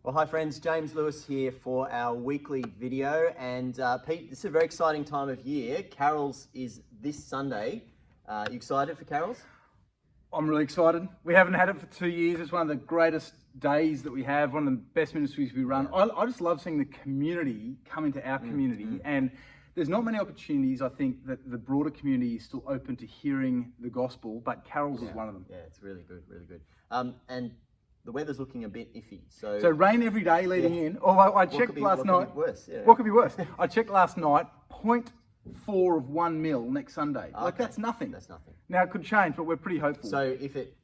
Well, hi friends, James Lewis here for our weekly video. And Pete, this is a very exciting time of year. Carols is this Sunday. You excited for Carols? I'm really excited. We haven't had it for 2 years. It's one of the greatest days that we have, one of the best ministries we run. I just love seeing the community come into our community. And there's not many opportunities, I think, that the broader community is still open to hearing the gospel, but Carols is one of them. Yeah, it's really good, really good. And the weather's looking a bit iffy. So rain every day leading in. Although I checked last night. What could be worse? Yeah. What could be worse? I checked last night, 0.4 of 1 mil next Sunday. Like, Okay. that's nothing. That's nothing. Now, it could change, but we're pretty hopeful. So if it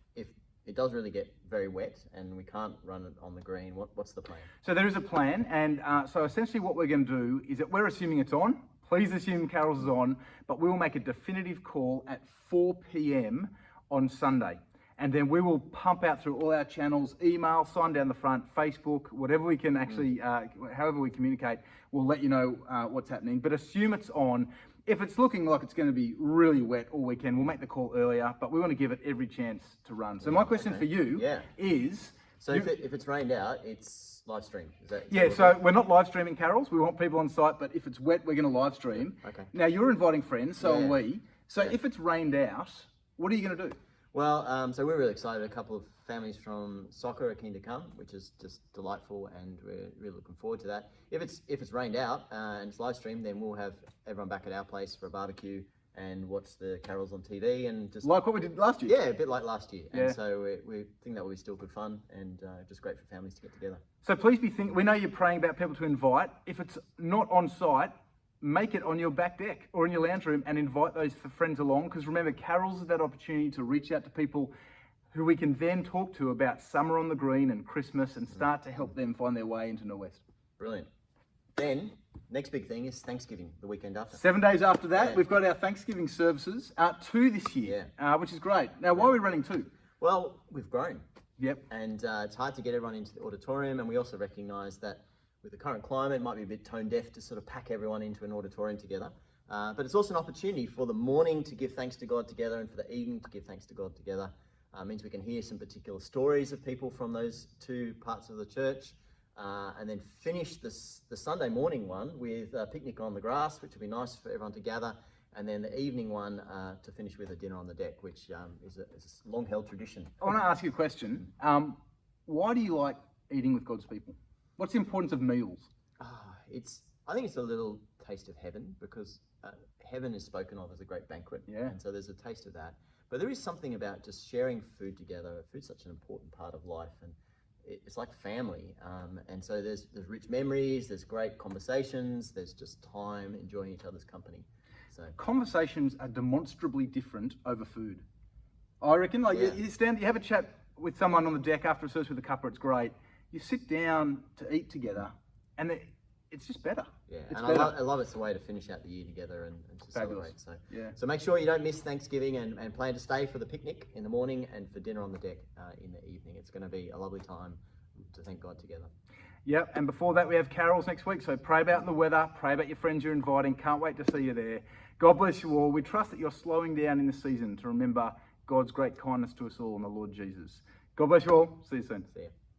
does really get very wet and we can't run it on the green, what's the plan? So there is a plan, and so essentially what we're going to do is that we're assuming it's on. Please assume Carols is on, but we will make a definitive call at 4 p.m. on Sunday. And then we will pump out through all our channels, email, sign down the front, Facebook, whatever we can actually, however we communicate, we'll let you know what's happening. But assume it's on. If it's looking like it's going to be really wet all weekend, we'll make the call earlier, but we want to give it every chance to run. So my question for you is... So if it's rained out, it's live stream. Is that Yeah, so we're not live streaming Carols. We want people on site, but if it's wet, we're going to live stream. Okay. Now, you're inviting friends, so are Yeah. we. So if it's rained out, what are you going to do? Well, so we're really excited. A couple of families from soccer are keen to come, which is just delightful, and we're really looking forward to that. If it's rained out and it's live streamed, then we'll have everyone back at our place for a barbecue and watch the Carols on TV and just Like what we did last year? Yeah, a bit like last year. Yeah. And so we think that will be still good fun and just great for families to get together. So please be thinking, we know you're praying about people to invite. If it's not on site, make it on your back deck or in your lounge room and invite those friends along. Because remember, Carols is that opportunity to reach out to people who we can then talk to about summer on the green and Christmas and start to help them find their way into Norwest. Brilliant. Then, next big thing is Thanksgiving, the weekend after. 7 days after that, Yeah. we've got our Thanksgiving services, 2 this year, which is great. Now, why are we running 2? Well, we've grown. Yep. And it's hard to get everyone into the auditorium, and we also recognise that with the current climate, it might be a bit tone deaf to sort of pack everyone into an auditorium together. But it's also an opportunity for the morning to give thanks to God together and for the evening to give thanks to God together. Means we can hear some particular stories of people from those 2 parts of the church, and then finish the Sunday morning one with a picnic on the grass, which will be nice for everyone to gather, and then the evening one to finish with a dinner on the deck, which is a long-held tradition. I want to ask you a question. Why do you like eating with God's people? What's the importance of meals? I think it's a little taste of heaven, because heaven is spoken of as a great banquet, and so there's a taste of that. But there is something about just sharing food together. Food's such an important part of life, and it's like family. And so there's rich memories, there's great conversations, there's just time enjoying each other's company. So Conversations are demonstrably different over food. I reckon, like you have a chat with someone on the deck after a service with a cuppa, it's great. You sit down to eat together, and it's just better. Yeah, it's and better. I love it's a way to finish out the year together and to Fabulous. celebrate. So make sure you don't miss Thanksgiving and plan to stay for the picnic in the morning and for dinner on the deck in the evening. It's going to be a lovely time to thank God together. Yep, and before that we have Carols next week, so pray about the weather, pray about your friends you're inviting. Can't wait to see you there. God bless you all. We trust that you're slowing down in this season to remember God's great kindness to us all and the Lord Jesus. God bless you all. See you soon. See you.